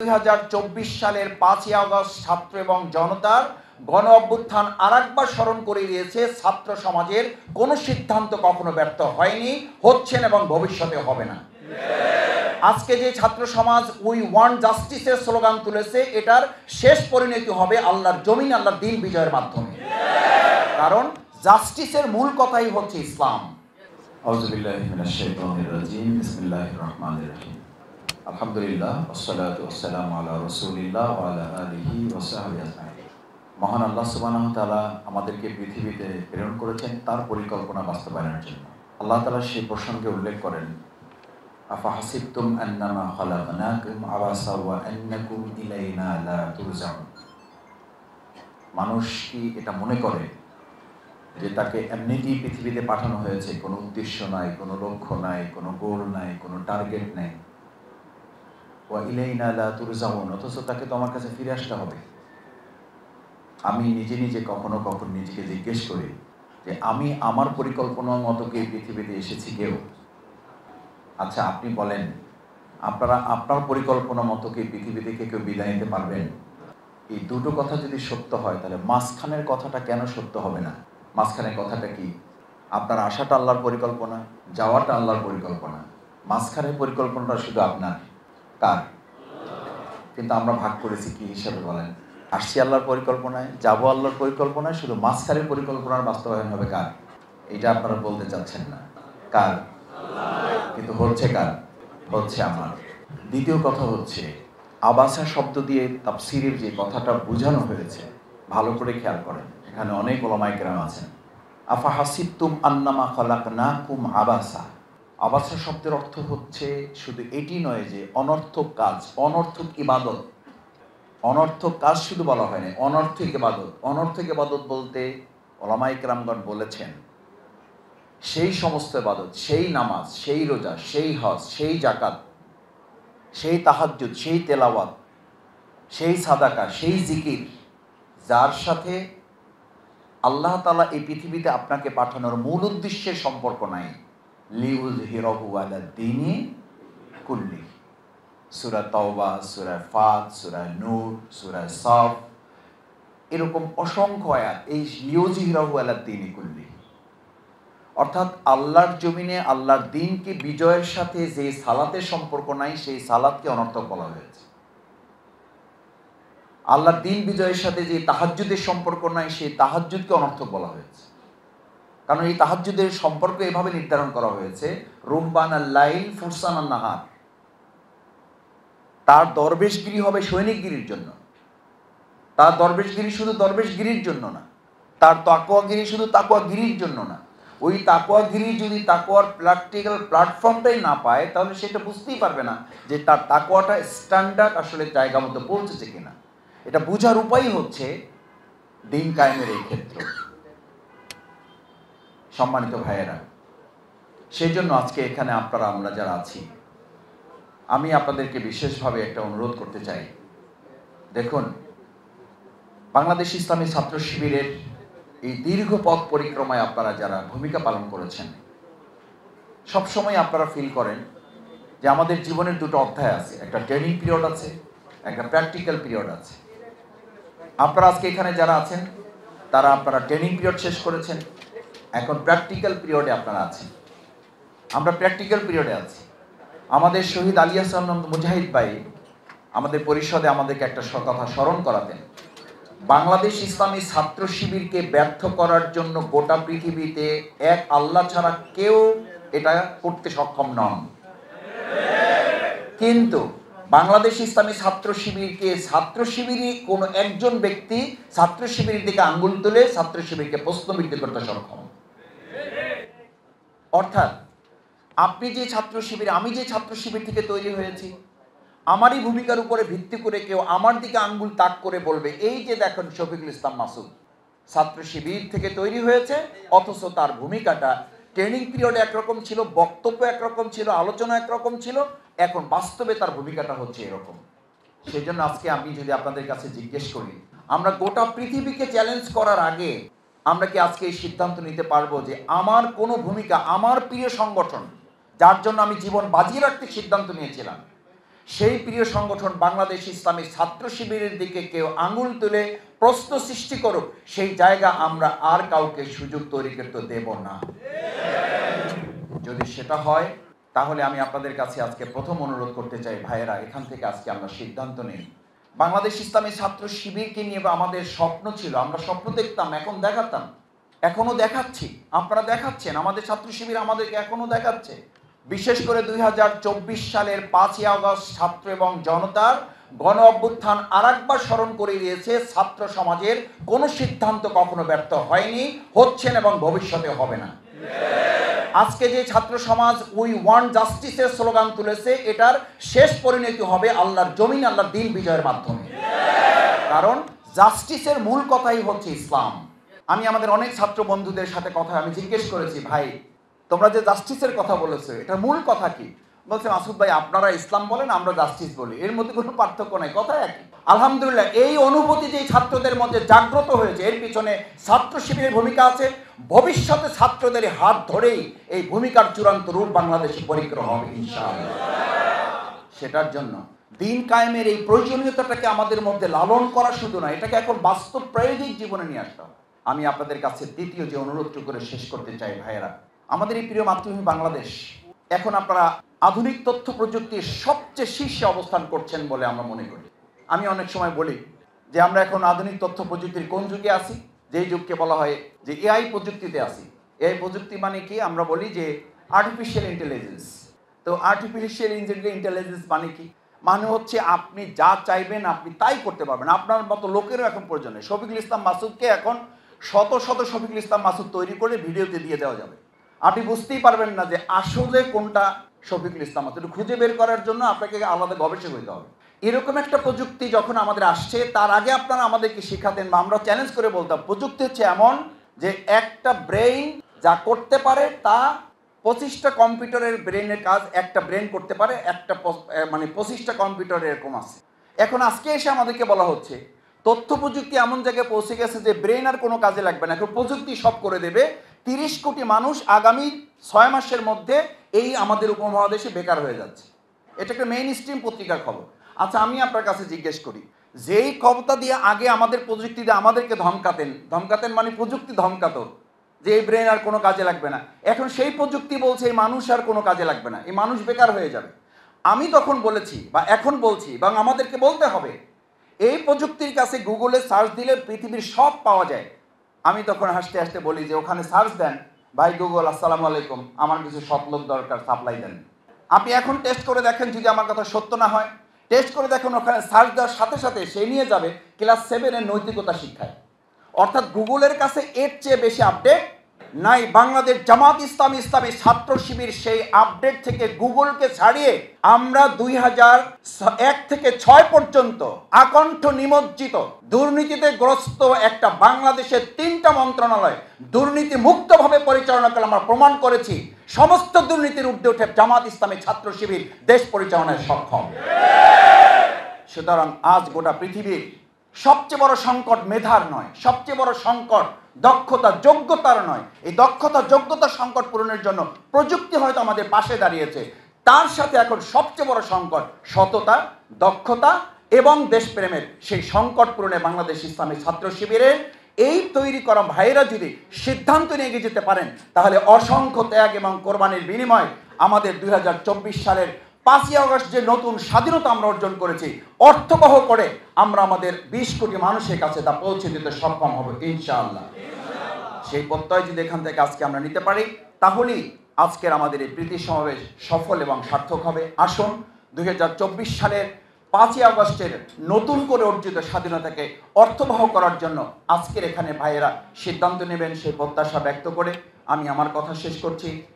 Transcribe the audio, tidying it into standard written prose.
2024 সালের 5ই আগস্ট ছাত্র এবং জনতার গণ অভ্যুত্থান আরেকবার স্মরণ করে দিয়েছে ছাত্র সমাজের কোনো সিদ্ধান্ত কখনো ব্যর্থ হয়নি, হচ্ছে না এবং ভবিষ্যতে হবে না। আজকে যে ছাত্র সমাজ উই ওয়ান্ট জাস্টিসের স্লোগান তুলেছে, এটার শেষ পরিণতি হবে আল্লাহর জমিন, আল্লাহর দিন বিজয়ের মাধ্যমে। কারণ জাস্টিসের মূল কথাই হচ্ছে ইসলাম। আউযু বিল্লাহি মিনাশ শাইতানির রাজিম। বিসমিল্লাহির রহমানির রহিম। আলহামদুলিল্লাহ, ওয়াসসালাতু ওয়াসসালামু আলা রাসূলিল্লাহ ওয়া আলা আলিহি ওয়া সাহবিহি আজমাইন। মহান আল্লাহ সুবহানাহু ওয়া তাআলা আমাদেরকে পৃথিবীতে প্রেরণ করেছেন তার পরিকল্পনা বাস্তবায়নের জন্য। আল্লাহ তাআলা সেই প্রসঙ্গে উল্লেখ করেন, আফাহাসিবতুম আন্নামা খালাকনাকুম আবাসা ওয়া আন্নাকুম ইলাইনা লা তুরজাউন। মানুষ কি এটা মনে করে যে তাকে এমনিতেই পৃথিবীতে পাঠানো হয়েছে, কোনো উদ্দেশ্য নাই, কোনো লক্ষ্য নাই, কোনো গোল নাই, কোনো টার্গেট নাই। ওয়া ইলাইনা লা তুরজাউন, অথচ তাকে তো আমার কাছে ফিরে আসতে হবে। আমি নিজে নিজে কখনো কখনো নিজেকে জিজ্ঞেস করি যে আমি আমার পরিকল্পনার মতো কি পৃথিবীতে এসেছি কেউ? আচ্ছা, আপনি বলেন, আপনারা আপনার পরিকল্পনা মতো কি পৃথিবী থেকে কেউ বিদায় নিতে পারবেন? এই দুটো কথা যদি সত্য হয়, তাহলে মাঝখানের কথাটা কেন সত্য হবে না? মাঝখানের কথাটা কি? আপনার আসাটা আল্লাহর পরিকল্পনা, যাওয়াটা আল্লাহর পরিকল্পনা, মাঝখানের পরিকল্পনাটা শুধু আপনার, কার? কিন্তু আমরা ভাগ করেছি কি হিসাবে বলেন? আসছি আল্লাহর পরিকল্পনায়, যাবো আল্লাহর পরিকল্পনায়, শুধু মাঝখানের পরিকল্পনার বাস্তবায়ন হবে কার? এটা আপনারা বলতে চাচ্ছেন না, কার? কিন্তু হচ্ছে কার? হচ্ছে আমার। দ্বিতীয় কথা হচ্ছে, আবাসা শব্দ দিয়ে তাফসীরের যে কথাটা বোঝানো হয়েছে, ভালো করে খেয়াল করেন। এখানে অনেক উলামায়ে কেরাম আছেন। আফাহাসিবতুম আন্নামা খালাকনাকুম আবাসা। আবাসা শব্দের অর্থ হচ্ছে শুধু এটি নয় যে অনর্থক কাজ, অনর্থক ইবাদত। অনর্থক কাজ শুধু বলা হয়নি, অনর্থক ইবাদত। অনর্থক ইবাদত বলতে উলামায়ে কেরামগণ বলেছেন সেই সমস্ত ইবাদত, সেই নামাজ, সেই রোজা, সেই হজ, সেই যাকাত, সেই তাহাজ্জুদ, সেই তেলাওয়াত, সেই সাদাকা, সেই জিকির, যার সাথে আল্লাহ তাআলা এই পৃথিবীতে আপনাকে পাঠানোর মূল উদ্দেশ্যের সম্পর্ক নাই। লিউযহিরাহু আলা দ্বীনি কুল্লি। সূরা তাওবা, সূরা ফাত, সূরা নূর, সূরা সাফ, এরকম অসংখ্য আয়াত এই লিউযহিরাহু আলা দ্বীনি কুল্লি। অর্থাৎ আল্লাহর জমিনে আল্লাহর দ্বীনকে বিজয়ের সাথে যে সালাতের সম্পর্ক নাই, সেই সালাতকে অনর্থক বলা হয়েছে। আল্লাহর দ্বীন বিজয়ের সাথে যে তাহাজ্জুদের সম্পর্ক নাই, সেই তাহাজ্জুদকে অনর্থক বলা হয়েছে। কারণ এই তাহাজ্জুদের সম্পর্ক এভাবে নির্ধারণ করা হয়েছে, রুহবানাল লাইল ফুরসানান নাহার। তার দরবেশগিরি হবে সৈনিকগিরির জন্য। তার দরবেশগিরি শুধু দরবেশগিরির জন্য না, তার তাকওয়াগিরি শুধু তাকওয়াগিরির জন্য না। ওই তাকওয়াগিরি যদি তাকওয়ার প্র্যাকটিক্যাল প্ল্যাটফর্মটাই না পায়, তাহলে সেটা বুঝতেই পারবে না যে তার তাকওয়াটা স্ট্যান্ডার্ড আসলে জায়গা মতো পৌঁছেছে কিনা। এটা বোঝার উপায় হচ্ছে দ্বীন কায়েমের এই ক্ষেত্র। সম্মানিত ভাইয়েরা, সেই জন্য আজকে এখানে আমরা যারা আছি, আমি আপনাদেরকে বিশেষভাবে একটা অনুরোধ করতে চাই। দেখুন, বাংলাদেশ ইসলামী ছাত্র শিবিরের এই দীর্ঘ পথ পরিক্রমায় আপনারা যারা ভূমিকা পালন করেছেন, সবসময় আপনারা ফিল করেন যে আমাদের জীবনের দুটো অধ্যায় আছে, একটা ট্রেনিং পিরিয়ড আছে, একটা প্র্যাকটিক্যাল পিরিয়ড আছে। আপনারা আজকে এখানে যারা আছেন, তারা আপনারা ট্রেনিং পিরিয়ড শেষ করেছেন, এখন প্র্যাকটিক্যাল পিরিয়ডে আপনারা আছেন। আমরা প্র্যাকটিক্যাল পিরিয়ডে আছি। আমাদের শহীদ আলী হাসান মুজাহিদ ভাই আমাদের পরিষদে আমাদেরকে একটা কথা স্মরণ করাতেন। বাংলাদেশ ইসলামী ছাত্র শিবিরকে ব্যর্থ করার জন্য গোটা পৃথিবীতে এক আল্লাহ ছাড়া কেউ এটা করতে সক্ষম নন। কিন্তু বাংলাদেশ ইসলামী ছাত্র শিবিরকে ছাত্র শিবিরই কোনো একজন ব্যক্তি ছাত্র শিবিরের দিকে আঙ্গুল তুলে ছাত্র শিবিরকে প্রশ্নবিদ্ধ করতে সক্ষম। অর্থাৎ আপনি যে ছাত্র শিবির, আমি যে ছাত্র শিবির থেকে তৈরি হয়েছি, আমারই ভূমিকার উপরে ভিত্তি করে কেউ আমার দিকে আঙ্গুল তাক করে বলবে, এই যে দেখেন শফিকুল ইসলাম মাসুদ ছাত্র শিবির থেকে তৈরি হয়েছে, অথচ তার ভূমিকাটা ট্রেনিং পিরিয়ডে একরকম ছিল, বক্তব্য একরকম ছিল, আলোচনা একরকম ছিল, এখন বাস্তবে তার ভূমিকাটা হচ্ছে এরকম। সেই জন্য আজকে আমি যদি আপনাদের কাছে জিজ্ঞেস করি, আমরা গোটা পৃথিবীকে চ্যালেঞ্জ করার আগে আমরা কি আজকে এই সিদ্ধান্ত নিতে পারবো যে আমার কোনো ভূমিকা, আমার প্রিয় সংগঠন যার জন্য আমি জীবন বাজিয়ে রাখতে সিদ্ধান্ত নিয়েছিলাম, সেই প্রিয় সংগঠন বাংলাদেশ ইসলামী ছাত্র শিবিরের দিকে কেউ আঙুল তুলে প্রশ্ন সৃষ্টি করুক, সেই জায়গা আমরা আর কাউকে সুযোগ তৈরি করতে দেব না। যদি সেটা হয় তাহলে আমি আপনাদের কাছে আজকে প্রথম অনুরোধ করতে চাই, ভাইয়েরা, এখান থেকে আজকে আমরা সিদ্ধান্ত নিই। বাংলাদেশ ইসলামী ছাত্র শিবিরকে নিয়ে আমাদের স্বপ্ন ছিল, আমরা স্বপ্ন দেখতাম, এখন দেখাতাম, এখনো দেখাচ্ছি, আপনারা দেখাচ্ছেন, আমাদের ছাত্র শিবির আমাদেরকে এখনো দেখাচ্ছে। বিশেষ করে 2024 সালের 5ই আগস্ট ছাত্র এবং জনতার গণ অভ্যুত্থান আরেকবার স্মরণ করে দিয়েছে, ছাত্র সমাজের কোনো সিদ্ধান্ত কখনো ব্যর্থ হয়নি, হচ্ছেন এবং ভবিষ্যতে হবে না। আজকে যে ছাত্র সমাজ উই ওয়ান্ট জাস্টিসের স্লোগান তুলেছে, এটার শেষ পরিণতি হবে আল্লাহর জমিন, আল্লাহর দিন বিজয়ের মাধ্যমে। কারণ জাস্টিসের মূল কথাই হচ্ছে ইসলাম। আমি আমাদের অনেক ছাত্র বন্ধুদের সাথে কথা আমি জিজ্ঞেস করেছি, ভাই তোমরা যে জাস্টিসের কথা বলেছো এটার মূল কথা কি? বলছে, মাসুদ ভাই আপনারা ইসলাম বলেন, আমরা জাস্টিস বলি, এর মধ্যে কোনো পার্থক্য নাই, কথা একই। আলহামদুলিল্লাহ, এই অনুভূতি যে ছাত্রদের মধ্যে জাগ্রত হয়েছে, এর পিছনে ছাত্র শিবিরের ভূমিকা আছে। ভবিষ্যতে ছাত্রদের হাত ধরেই এই ভূমিকার চূড়ান্ত রূপ বাংলাদেশে পরিক্রম হবে ইনশাআল্লাহ। সেটার জন্য দিন কায়েমের এই প্রয়োজনীয়তাটাকে আমাদের মধ্যে লালন করা শুধু নয়, এটাকে এখন বাস্তব প্রায়োগিক জীবনে নিয়ে আসতে হবে। আমি আপনাদের কাছে দ্বিতীয় যে অনুরোধটুকু করে শেষ করতে চাই, ভাইয়েরা, আমাদের এই প্রিয় মাতৃভূমি বাংলাদেশ এখন আপনারা আধুনিক তথ্য প্রযুক্তির সবচেয়ে শীর্ষে অবস্থান করছেন বলে আমরা মনে করি। আমি অনেক সময় বলি যে আমরা এখন আধুনিক তথ্য প্রযুক্তির কোন যুগে আছি? যেই যুগকে বলা হয় যে এআই প্রযুক্তিতে আছি। এআই প্রযুক্তি মানে কি? আমরা বলি যে আর্টিফিশিয়াল ইন্টেলিজেন্স। তো আর্টিফিশিয়াল ইন্টেলিজেন্স মানে কি? মানে হচ্ছে আপনি যা চাইবেন আপনি তাই করতে পারবেন, আপনার মতো লোকেরও এখন প্রয়োজন নেই। শফিকুল ইসলাম মাসুদকে এখন শত শত শফিকুল ইসলাম মাসুদ তৈরি করে ভিডিওতে দিয়ে দেওয়া যাবে, আপনি বুঝতেই পারবেন না যে আসলে কোনটা শফিকুল ইসলাম মাসুদ। খুঁজে বের করার জন্য আপনাকে আলাদা গবেষক হইতে হবে। এরকম একটা প্রযুক্তি যখন আমাদের আসছে, তার আগে আপনারা আমাদেরকে শেখাতেন বা আমরা চ্যালেঞ্জ করে বলতাম, প্রযুক্তি হচ্ছে এমন যে একটা ব্রেইন যা করতে পারে তা 25টা কম্পিউটারের ব্রেনের কাজ একটা ব্রেন করতে পারে, একটা মানে 25টা কম্পিউটার এরকম আছে। এখন আজকে এসে আমাদেরকে বলা হচ্ছে তথ্য প্রযুক্তি এমন জায়গায় পৌঁছে গেছে যে ব্রেন আর কোনো কাজে লাগবে না, এখন প্রযুক্তি সব করে দেবে। 30 কোটি মানুষ আগামী 6 মাসের মধ্যে এই আমাদের উপমহাদেশে বেকার হয়ে যাচ্ছে। এটা একটা মেইন স্ট্রিম পত্রিকার খবর। আচ্ছা, আমি আপনার কাছে জিজ্ঞেস করি, যেই ক্ষমতা দিয়ে আগে আমাদের প্রযুক্তি দিয়ে আমাদেরকে ধমকাতেন মানে প্রযুক্তি ধমকাতো যে এই ব্রেন আর কোনো কাজে লাগবে না, এখন সেই প্রযুক্তি বলছে এই মানুষ আর কোনো কাজে লাগবে না, এই মানুষ বেকার হয়ে যাবে। আমি তখন বলেছি বা এখন বলছি এবং আমাদেরকে বলতে হবে, এই প্রযুক্তির কাছে গুগলে সার্চ দিলে পৃথিবীর সব পাওয়া যায়। আমি তখন হাসতে হাসতে বলি যে ওখানে সার্চ দেন, ভাই গুগল আসসালামু আলাইকুম, আমার কিছু সৎলোক দরকার, সাপ্লাই দেন। আপনি এখন টেস্ট করে দেখেন, যদি আমার কথা সত্য না হয় টেস্ট করে দেখুন, ওখানে সার্চ দেওয়ার সাথে সাথে সে নিয়ে যাবে ক্লাস 7-এর নৈতিকতা শিক্ষায়। অর্থাৎ গুগলের কাছে এর চেয়ে বেশি আপডেট নাই। বাংলাদেশ জামাত ইসলামী ছাত্র শিবির সেই আপডেট থেকে গুগলকে ছাড়িয়ে আমরা 2001 থেকে 6 পর্যন্ত আকণ্ঠ নিমজ্জিত দুর্নীতিতে গ্রস্ত একটা বাংলাদেশের 3টা মন্ত্রণালয় দুর্নীতি মুক্তভাবে পরিচালনা করে আমরা প্রমাণ করেছি সমস্ত দুর্নীতির ঊর্ধ্বে উঠে জামাত ইসলামী ছাত্র শিবির দেশ পরিচালনায় সক্ষম। সুতরাং আজ গোটা পৃথিবীর সবচেয়ে বড় সংকট মেধার নয়, সবচেয়ে বড় সংকট দক্ষতা যোগ্যতার নয়। এই দক্ষতা যোগ্যতা সংকট পূরণের জন্য প্রযুক্তি হয়তো আমাদের পাশে দাঁড়িয়েছে, তার সাথে এখন সবচেয়ে বড় সংকট সততা, দক্ষতা এবং দেশপ্রেমের। সেই সংকট পূরণে বাংলাদেশ ইসলামী ছাত্র শিবিরের এই তৈরি করা ভাইয়েরা যদি সিদ্ধান্ত নিয়ে এগিয়ে যেতে পারেন, তাহলে অসংখ্য ত্যাগ এবং কোরবানির বিনিময় আমাদের 2024 সালের 5ই আগস্ট যে নতুন স্বাধীনতা আমরা অর্জন করেছি, অর্থবহ করে আমরা আমাদের 20 কোটি মানুষের কাছে তা পৌঁছে দিতে সক্ষম হব ইনশাআল্লাহ। সেই প্রত্যয় যদি এখান থেকে আজকে আমরা নিতে পারি, তাহলেই আজকের আমাদের এই প্রীতি সমাবেশ সফল এবং সার্থক হবে। আসুন 2024 সালের 5ই আগস্টের নতুন করে অর্জিত স্বাধীনতাকে অর্থবহ করার জন্য আজকের এখানে ভাইয়েরা সিদ্ধান্ত নেবেন, সেই প্রত্যাশা ব্যক্ত করে আমি আমার কথা শেষ করছি।